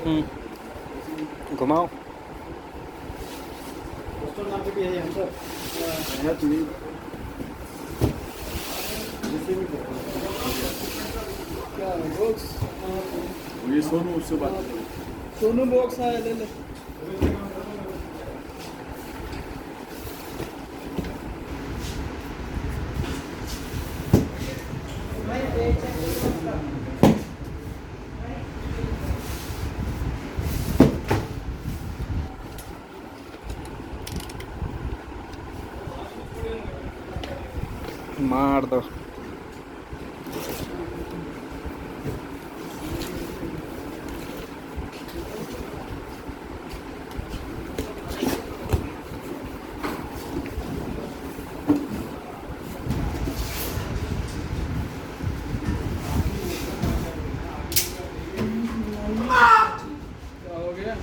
घुमाओ। ये सोनू उससे बात सोनू बॉक्स आया ले ले। मार दो। क्या हो गया?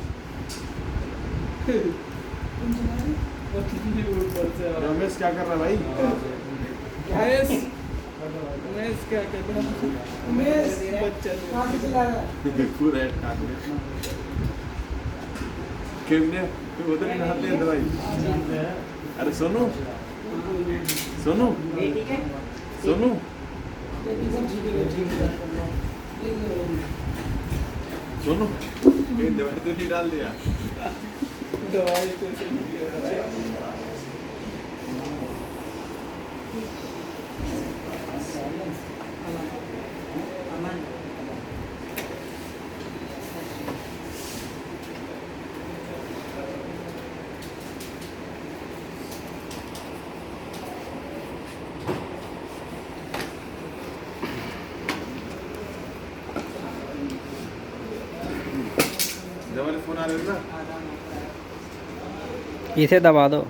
रमेश क्या कर रहा है भाई? उमेश उमेश क्या कर रहा है? उमेश बच्चा पूरा हेड काट देना। केमने तू उधर ही नहाते हैं भाई। अरे सोनू सोनू सोनू सोनू ये दवाई तो नहीं डाल दिया। दवाई कैसे नहीं दिया? दवाई फोन आ रहा है ना? इसे दबा दो।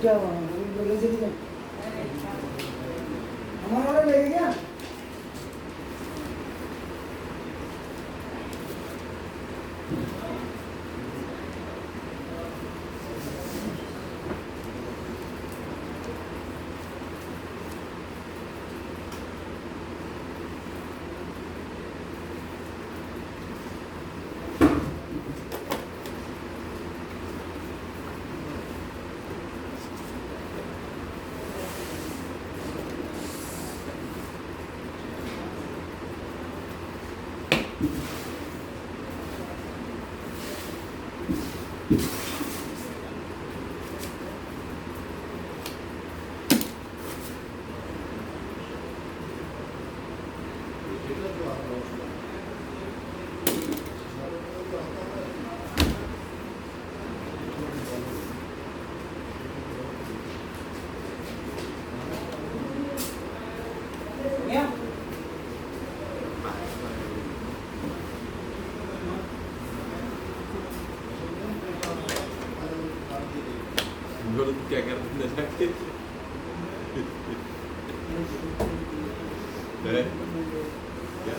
क्या हुआ? बोले चली गए। हमारा वाला ले गया। बोलो तो क्या कर रहे जाके है क्या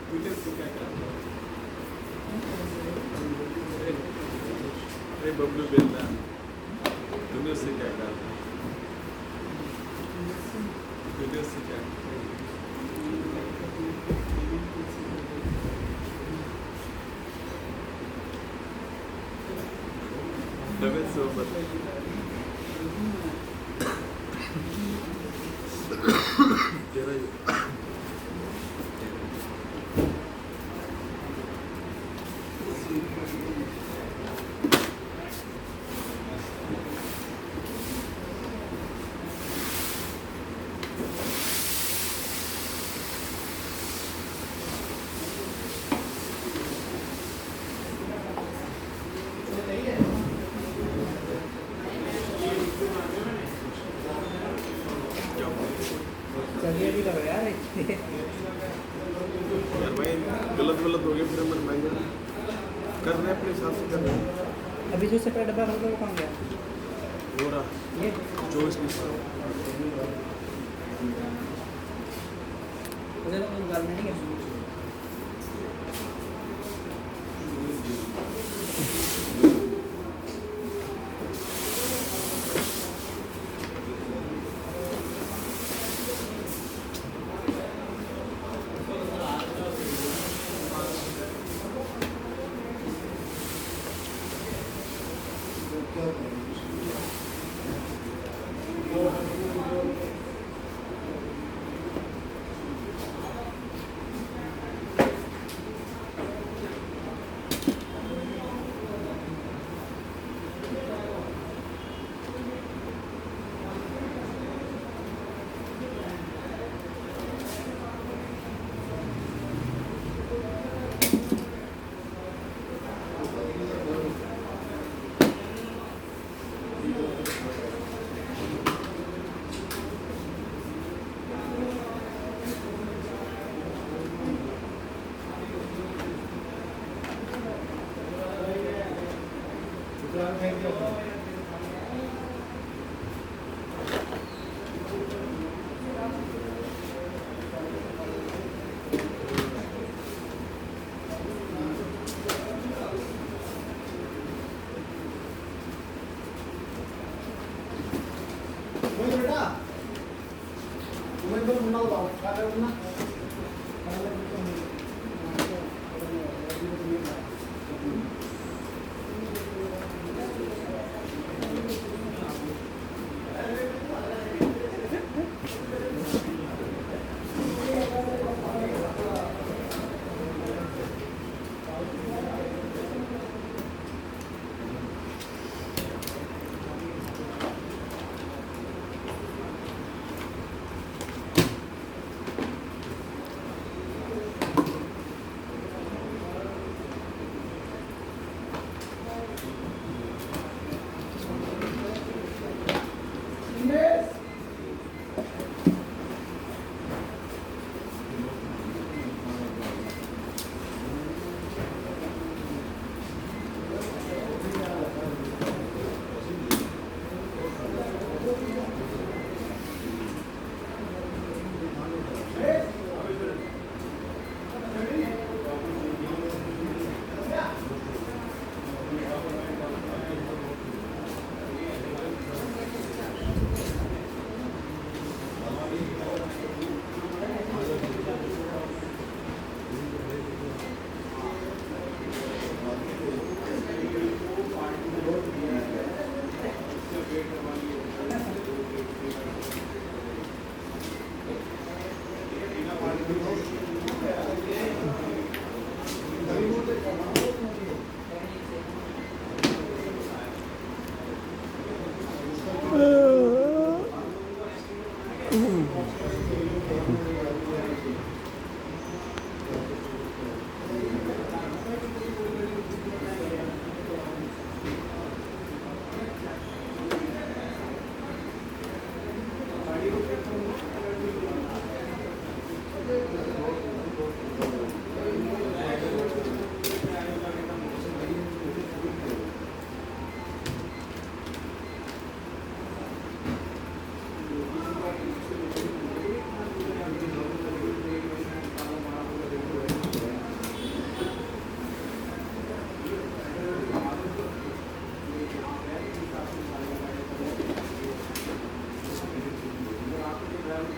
ट्विटर पे क्या कर रहा अरे बबलू बेलना तूने उससे क्या कहा तूने उससे क्या तबियत से तेरा चलिए भी करो यार यार भाई गलत गलत हो गया फिर मन भाई कर रहे अपने हिसाब से कर रहे अभी जो सेपरेट डब्बा होगा वो कहाँ गया हो रहा ये जो इसकी उधर तो गाल में नहीं है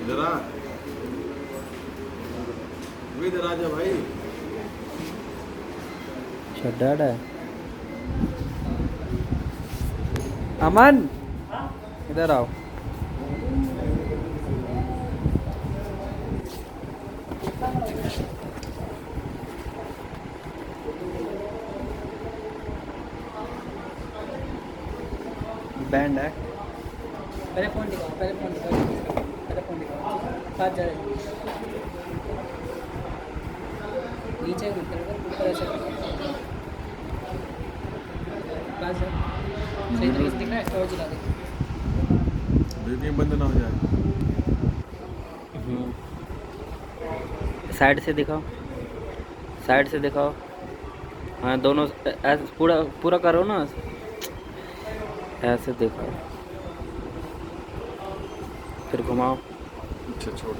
इधर आ, इधर आ जा भाई। छड्डाड़ है। अमन इधर आओ। बैंड है। पहले फोन दिखाओ, पहले फोन दिखाओ, पहले फोन दिखाओ। साथ जा रहे हैं। नीचे ऊपर ऐसे बस सही तरीके से दिख रहा है। टॉर्च जला दे। वीडियो बंद ना हो जाए। साइड से दिखाओ, साइड से दिखाओ। हाँ दोनों ऐसे पूरा पूरा करो ना, ऐसे दिखाओ, फिर घुमाओ। अच्छा छोड़।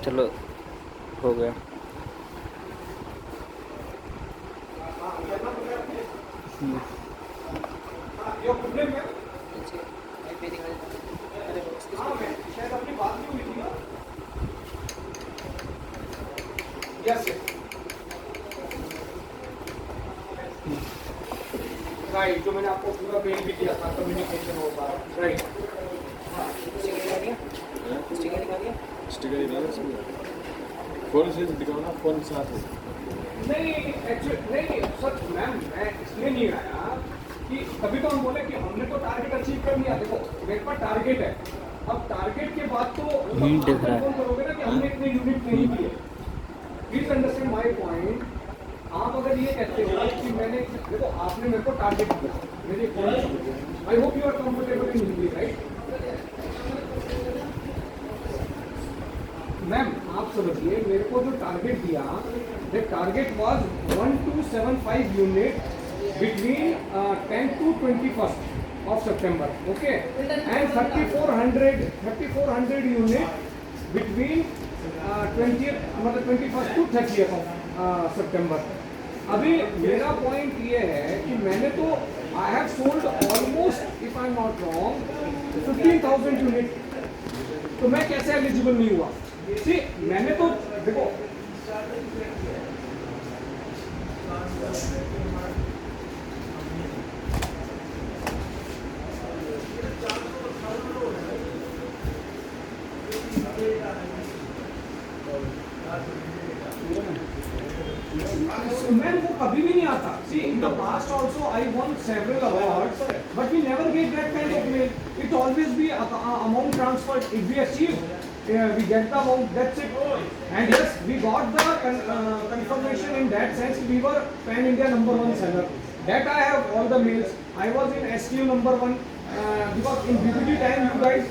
चलो हो गया। राइट, जो मैंने आपको पूरा मेल भी किया था, कम्युनिकेशन हो पा रहा। राइट, स्टिकर दिखा दिया। स्टिकर ही डाला इसमें। फोन से दिखाओ ना, फोन साथ है। नहीं एक्चुअली नहीं सर, मैम मैं इसलिए नहीं आया कि तभी तो हम बोले कि हमने तो टारगेट अचीव कर लिया। देखो मेरे पास टारगेट है, अब टारगेट के बाद तो दिख रहा है। कन्फर्म करोगे ना कि हमने इतने यूनिट नहीं किए। Please understand my point. आप अगर ये कहते हो कि मैंने, देखो आपने मेरे को टारगेट दिया, मेरे point, I hope you are comfortable in Hindi, right? Ma'am आप समझिए, मेरे को जो टारगेट दिया, the target was 1275 unit between 10 to 21st of September, okay, and 3400 unit between 20th मतलब 21st to 30th of September। अभी मेरा पॉइंट ये है कि मैंने तो आई have sold almost, if I am not wrong, 15,000 unit. तो मैं कैसे एलिजिबल नहीं हुआ? सी मैंने तो देखो, मैम वो कभी भी नहीं आता। See in the past also I won several awards, but we never get that kind of mail. It always be amount transferred. If we achieve, we get the amount. That's it. And yes, we got the confirmation in that sense. We were Pan India #1 seller. That I have all the mails. I was in SQ #1 because in BBD time you guys.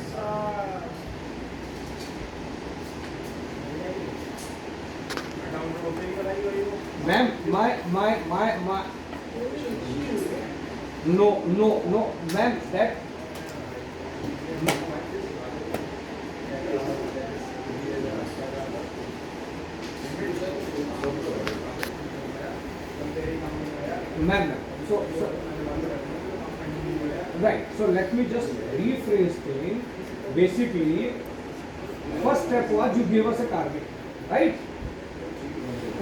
Ma'am, my. No, ma'am, that. Ma'am, so right. So let me just rephrase things. Basically, first step was you gave us a target, right?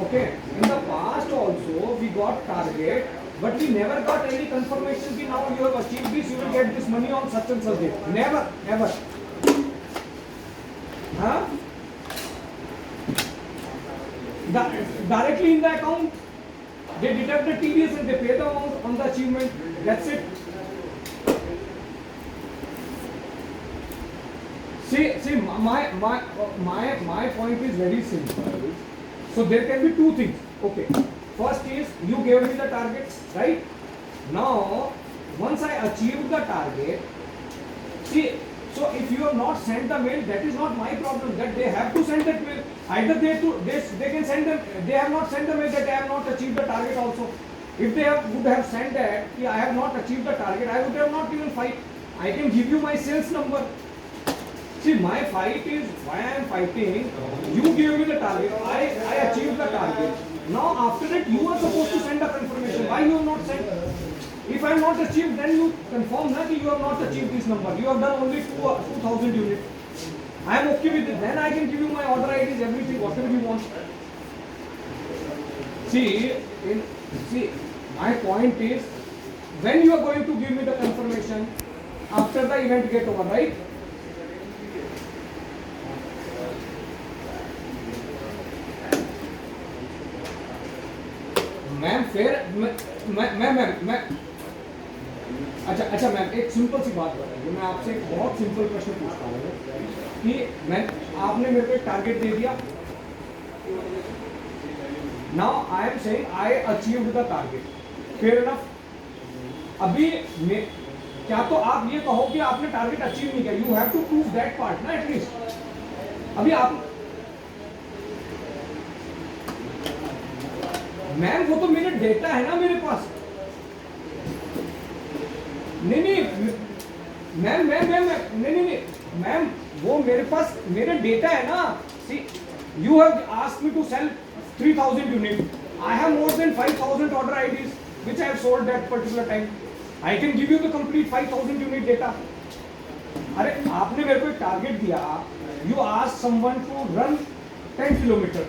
Okay. In the past also we got target, but we never got any confirmation that now you have achieved this, you will get this money on such and such date. Never, ever. Huh? Directly in the account, they deduct the TDS and they pay the amount on the achievement. That's it. See, my point is very simple. So there can be two things. Okay. First is you gave me the target, right? Now, once I achieved the target, see, so if you have not sent the mail, that is not my problem. That they have to send that mail. Either they can send them. They have not sent the mail that they have not achieved the target also. If they would have sent that, I have not achieved the target, I would have not even fight. I can give you my sales number. See, my fight is why I am fighting. You gave me the target. I achieved the target. Now after that, you are supposed to send a confirmation. Why you have not sent? If I am not achieved, then you confirm na कि you have not achieved this number. You have done only 2,000 units. I am okay with it. Then I can give you my order IDs, everything, whatever you want. See, my point is, when you are going to give me the confirmation after the event get over, right? Ma'am फिर मैं अच्छा ma'am एक simple सी बात बताइए, मैं आपसे एक बहुत सिंपल प्रश्न पूछता हूँ कि मैं आपने मेरे को एक टारगेट दे दिया, now I am saying I achieved the target, fair enough. अभी क्या तो आप ये कहो कि आपने टारगेट अचीव नहीं किया, you have to prove that part ना एटलीस्ट। अभी आप मैम वो तो मेरा डेटा है ना मेरे पास। नहीं मैम वो मेरे पास मेरा डेटा है ना। See you have asked me to sell 3000 unit, I have more than 5000 order IDs which I have sold that particular time. I can give you the complete 5000 unit data. अरे आपने मेरे को एक टारगेट दिया, you asked someone to run 10 kilometre,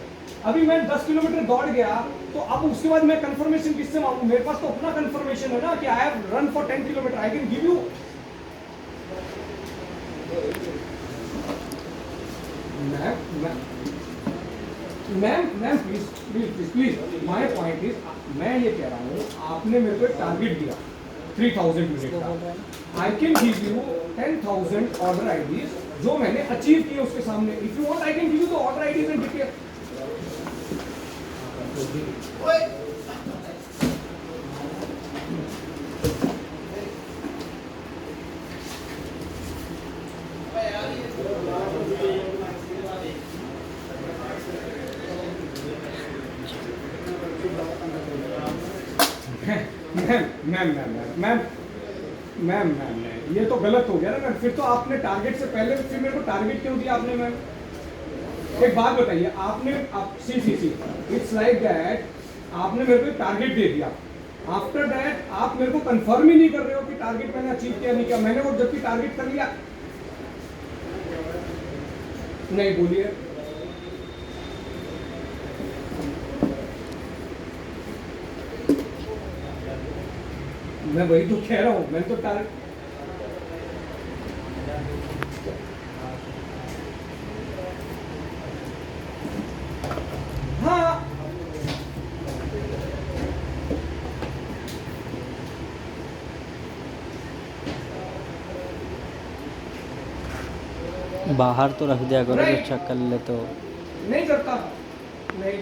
अभी मैं 10 kilometre दौड़ गया, तो अब उसके बाद मैं कंफर्मेशन किससे मांगू? मेरे पास तो अपना कंफर्मेशन है ना कि I have run for 10 kilometre, I can give you. Ma'am please my point is, मैं ये कह रहा हूँ आपने मेरे को एक टारगेट दिया 3000 यूनिट का, I can give you 10,000 order IDs जो मैंने अचीव किए उसके सामने। If you want I can give you the order IDs and detail. Ma'am ये तो गलत हो गया ना मैम। फिर तो आपने टारगेट से पहले फिर मेरे को टारगेट क्यों दिया आपने? मैम एक बात बताइए, आपने सी इट्स लाइक दैट, आपने मेरे को टारगेट दे दिया, आफ्टर दैट आप मेरे को कंफर्म ही नहीं कर रहे हो कि टारगेट मैंने अचीव किया नहीं किया। मैंने वो जबकि टारगेट कर लिया। नहीं बोलिए। मैं वही तो कह रहा हूं, मैं तो टारगेट बाहर तो रख दिया करो, अच्छा कर ले तो। नहीं करता, नहीं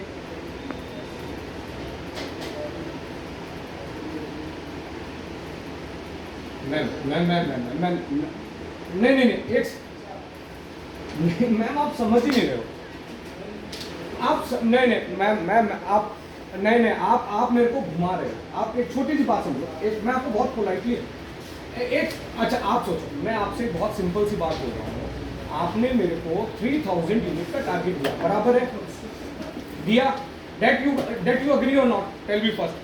नहीं एक मैम आप समझ ही नहीं रहे हो। आप मैम आप नहीं आप मेरे को घुमा रहे हो। आप एक छोटी सी बात समझो, एक मैं आपको बहुत पोलाइटली एक अच्छा आप सोचो, मैं आपसे बहुत सिंपल सी बात बोल रहा हूँ। आपने मेरे को 3000 यूनिट का टारगेट दिया, बराबर है? दिया। That you agree or not? Tell me first.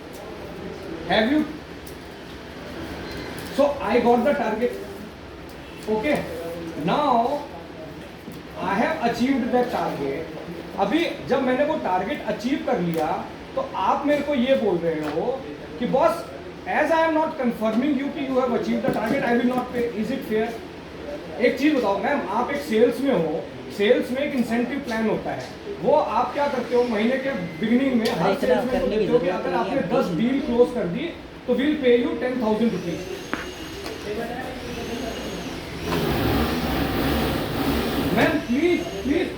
Have you? So I got the target. Okay. Now I have achieved that target. अभी जब मैंने वो टारगेट अचीव कर लिया, तो आप मेरे को ये बोल रहे हो कि boss, as I am not confirming you कि you have achieved the target, I will not pay. Is it fair? एक चीज बताओ मैम, आप एक सेल्स में हो, सेल्स में एक इंसेंटिव प्लान होता है, वो आप क्या करते हो महीने के बिगिनिंग में हर सेल्स में बोलते हो कि अगर आपने 10 डील क्लोज कर दी तो will pay you 10,000 rupees. Ma'am please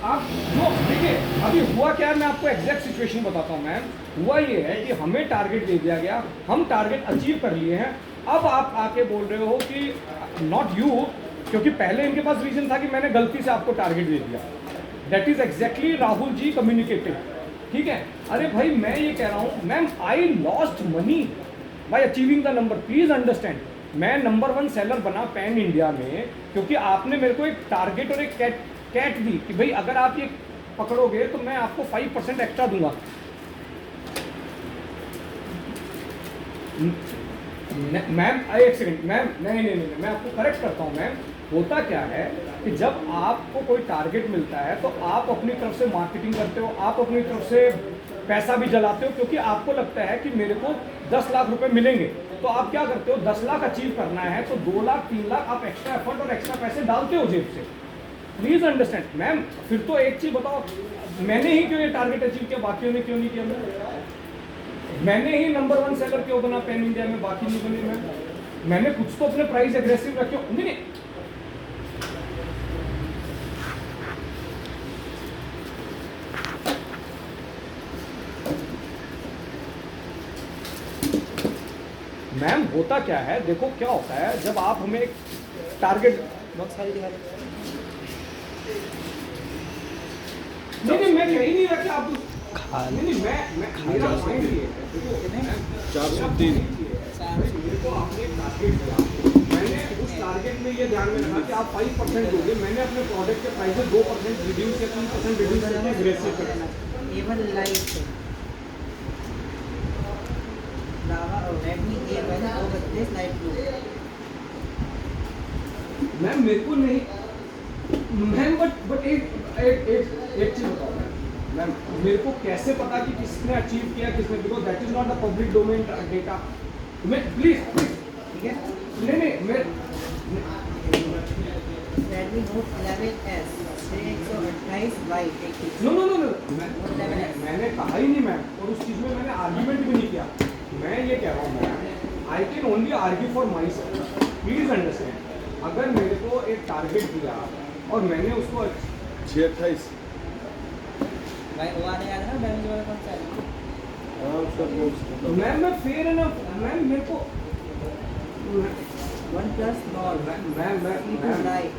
आप जो देखिए अभी हुआ क्या है, मैं आपको एग्जैक्ट सिचुएशन बताता हूँ मैम। हुआ ये है कि हमें टारगेट दे दिया गया, हम टारगेट अचीव कर लिए हैं। अब आप आके बोल रहे हो कि नॉट यू, क्योंकि पहले इनके पास रीजन था कि मैंने गलती से आपको टारगेट दे दिया। That is exactly Rahul ji communicative, ठीक है? अरे भाई मैं ये कह रहा हूँ ma'am, I lost money by achieving the number. Please understand, मैं नंबर 1 सेलर बना पैन इंडिया में क्योंकि आपने मेरे को एक टारगेट और एक कैट दी कि भाई अगर आप ये पकड़ोगे तो मैं आपको 5% एक्स्ट्रा दूंगा। मैम एक सेकंड मैम, नहीं, मैं आपको करेक्ट करता हूँ मैम। होता क्या है कि जब आपको कोई टारगेट मिलता है तो आप अपनी तरफ से मार्केटिंग करते हो, आप अपनी तरफ से पैसा भी जलाते हो, क्योंकि आपको लगता है कि मेरे को 10 लाख रुपए मिलेंगे। तो आप क्या करते हो, 10 लाख अचीव करना है तो 2 लाख 3 लाख आप एक्स्ट्रा एफर्ट और एक्स्ट्रा पैसे डालते हो जेब से। Please understand ma'am. फिर तो एक चीज बताओ, मैंने ही क्यों ये टारगेट अचीव किया, बाकियों ने क्यों नहीं किया? मैंने ही नंबर 1 सेलर क्यों बना पैन इंडिया में, बाकी नहीं बने? मैंने कुछ तो अपने प्राइस एग्रेसिव रखे। नहीं, मैम होता क्या है, देखो क्या होता है जब आप हमें एक टारगेट। बहुत सारी दिखा दो। नहीं, मैं कहीं नहीं रखा आप। नहीं, मैं मेरा पॉइंट ये है, देखो 403 मेरे को आपने एक टारगेट दिया, मैंने उस टारगेट में ये ध्यान में रखा कि आप 5% दोगे। मैंने अपने प्रोडक्ट के प्राइस में 2% रिड्यूस या 3% रिड्यूस करके एग्रेसिव करना। A1 लाइट लावा और Redmi A1 232 light blue. Ma'am मेरे को नहीं मैम, बट एक चीज बताओ मैम, मेरे को कैसे पता कि किसने अचीव किया किसने, because that is not the public domain data. मैं प्लीज ठीक है। नहीं मैं Redmi note 11S 628 white 81। No मैंने कहा ही नहीं मैम, और उस चीज में मैंने आर्ग्यूमेंट भी नहीं किया। मैं ये कह रहा हूँ ma'am, I can only argue for my self. Please understand, अगर मेरे को एक टारगेट दिया और मैंने उसको 628 भाई वो आने आ रहा है ना डैमेज वाला कौन सा है? हाँ उसका पोस्ट मैम मैं फेयर है ना मैम, मेरे को OnePlus Nord ma'am C2 light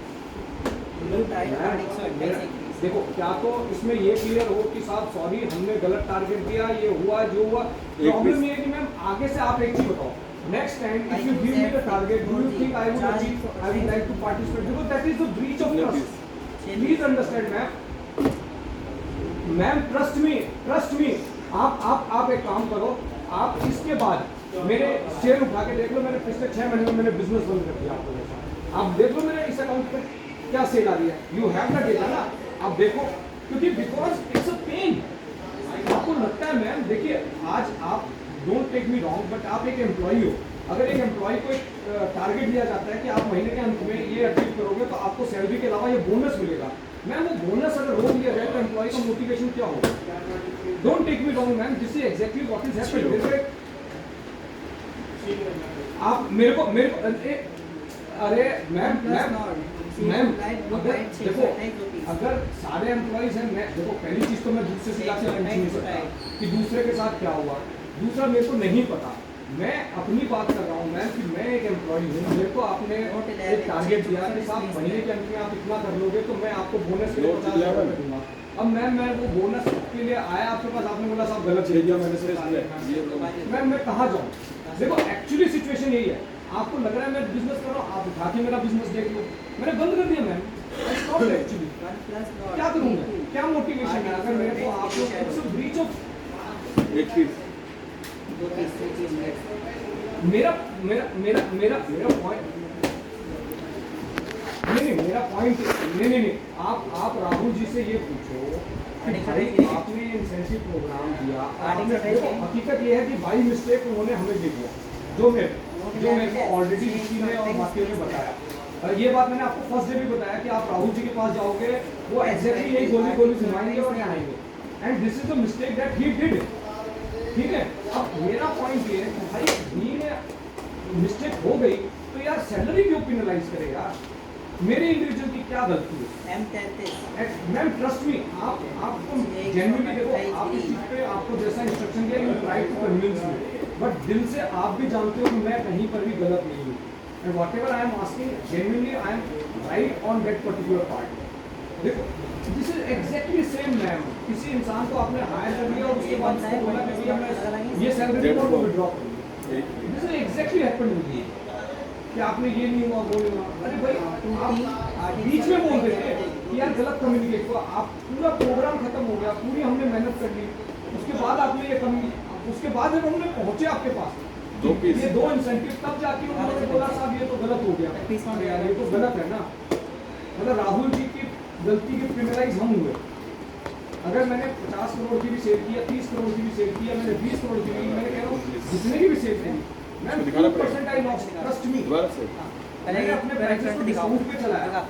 blue type 128 देखो, क्या तो इसमें ये क्लियर हो कि साहब सॉरी हमने गलत टारगेट दिया, ये हुआ जो हुआ। प्रॉब्लम ये है कि मैम आगे से आप एक चीज बताओ, next time if you give me the target do you think I would achieve, I would like to participate, because that is the breach of trust. Please understand ma'am, trust me. आप एक काम करो, आप इसके बाद मेरे share उठा के देख लो, मैंने पिछले 6 महीने में मैंने बिजनेस बंद कर दिया आपको जैसा। आप देख लो मेरे इस अकाउंट पे क्या सेल आ रही है, यू हैव द डेटा ना, आप देखो, क्योंकि बिकॉज इट्स अ पेन। आपको लगता है मैम, देखिए आज आप don't take me wrong, but आप एक एम्प्लॉई हो। अगर एक एम्प्लॉय को एक टारगेट दिया जाता है कि आप महीने के अंत में ये अचीव करोगे तो आपको सैलरी के अलावा ये बोनस मिलेगा। मैम वो बोनस अगर रोक दिया जाए तो एम्प्लॉय का मोटिवेशन क्या होगा? Don't take me wrong ma'am, this is exactly what is happening. आप मेरे को अरे मैम देखो, अगर सारे एम्प्लॉइज हैं, मैं देखो पहली चीज तो मैं दूसरे से जाके पूछ नहीं सकता कि दूसरे के साथ क्या हुआ। दूसरा मेरे को नहीं पता, मैं अपनी बात कर रहा हूँ मैम कि मैं एक एम्प्लॉई हूँ, मेरे को आपने एक टारगेट दिया कि साहब महीने के अंत में आप इतना कर लोगे तो मैं आपको बोनस के लिए 50,000 रुपये दूंगा। अब मैम मैं वो बोनस के लिए आया आपके पास, आपने बोला साहब गलत भेज दिया मैंने। मैम मैं कहाँ जाऊँ? देखो एक्चुअली सिचुएशन यही है, आपको लग रहा है मैं बिजनेस कर रहा हूँ, आप उठा के मेरा बिजनेस देख लो, मैंने बंद कर दिया मैम। एक्चुअली क्या करूँगा, क्या मोटिवेशन है अगर मेरे को आप लोग ब्रीच ऑफ 21 मेरा पॉइंट नहीं, आप राहुल जी से ये पूछो कि भाई आपने इंसेंटिव प्रोग्राम दिया, आपने देखो हकीकत ये है कि बाई मिस्टेक उन्होंने हमें दे दिया, जो मेरे को ऑलरेडी किसी ने और बाकी ने बताया। ये बात मैंने आपको फर्स्ट डे भी बताया कि आप राहुल जी के पास जाओगे, वो एग्जैक्टली यही गोली घुमाएंगे और आएंगे, and this is the mistake that he did. ठीक है, अब मेरा पॉइंट ये है कि भाई भी में मिस्टेक हो गई तो यार सैलरी क्यों पेनलाइज करे यार, मेरे इंडिविजुअल की क्या गलती है? मैम ट्रस्ट मी, आपको जेन्युइनली देखो, आप इस चीज पे आपको जैसा इंस्ट्रक्शन दिया you try to convince me, but दिल से आप भी जानते हो कि मैं कहीं पर भी गलत नहीं हूँ, and whatever I am asking genuinely I am right on that particular part. देखो this is exactly same ma'am, किसी इंसान को आपने हायर कर लिया और उसके बाद उसको बोला कि भैया मैं ये सैलरी रिपोर्ट को विड्रॉ कर लूँ, this is exactly happened with me कि आपने ये नहीं हुआ वो नहीं हुआ। अरे भाई आप बीच में बोल देते कि यार गलत कम्युनिकेट हुआ, आप पूरा प्रोग्राम खत्म हो गया, पूरी हमने मेहनत कर ली, उसके बाद आपने ये उसके बाद जब हमने पहुंचे आपके पास 2 पीस ये 2 इंसेंटिव तब जाके उन्होंने बोला साहब ये तो गलत हो गया। अरे यार ये तो गलत है ना, मतलब राहुल जी की गलती के क्रिमिनलाइज हम हुए। अगर मैंने 50 करोड़ की भी सेल किया, 30 करोड़ की भी सेल किया, मैंने 20 करोड़ की भी, मैंने कह रहा हूँ जितने की भी सेल करी, मैं इसको दिखाना पड़ेगा। 2% आई लॉस्ट, ट्रस्ट मी। दोबारा से मैंने अपने प्राइसेस को डिस्काउंट पे चलाया,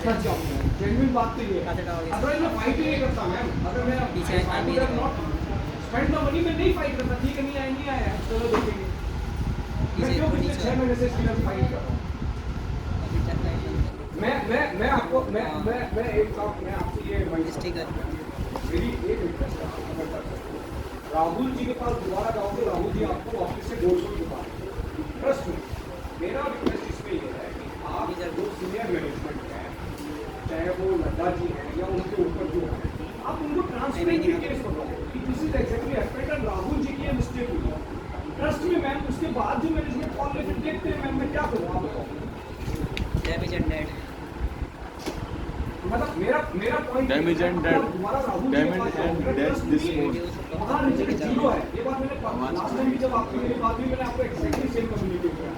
फंस जाऊंगा। जेन्युइन बात तो ये है। अदरवाइज मैं फाइट ही नहीं करता मैम। अगर मैं पीछे आदमी दिखाओ। स्पेंड द मनी में नहीं फाइट करता, ठीक है नहीं आया, चलो देखेंगे। मैं क्यों पिछले 6 महीने से इसके लिए फाइट कर रहा हूँ? मैं आपको मैं एक साथ मैं आपसे ये मेरी एक रिक्वेस्ट है, अगर कर सकते हो। राहुल जी के पास दोबारा जाओगे, राहुल जी आपको ऑफिस से गोल्ड को दिखा ट्रस्ट में। मेरा रिक्वेस्ट इसमें ये है कि आप जो सीनियर मैनेजमेंट है, चाहे वो नड्डा जी हैं या उनके ऊपर जो है, आप उनको ट्रांसपेरेंटली केस बताओ कि this is exactly happened and Rahul ji की ये मिस्टेक हुई है। ट्रस्ट में मैम, उसके बाद जो मैनेजमेंट कॉल लेकर देखते हैं मैम, मैं क्या करूँ आप बताओ। मतलब मेरा पॉइंट Damage and dead. तुम्हारा राहुल जी के Damage पास and अगर dead trust this नहीं है, morning. वहाँ रिजल्ट 0 है। ये बात मैंने लास्ट टाइम भी जब आपकी मेरी बात हुई, मैंने आपको एक्जैक्टली सेम कम्युनिकेट किया।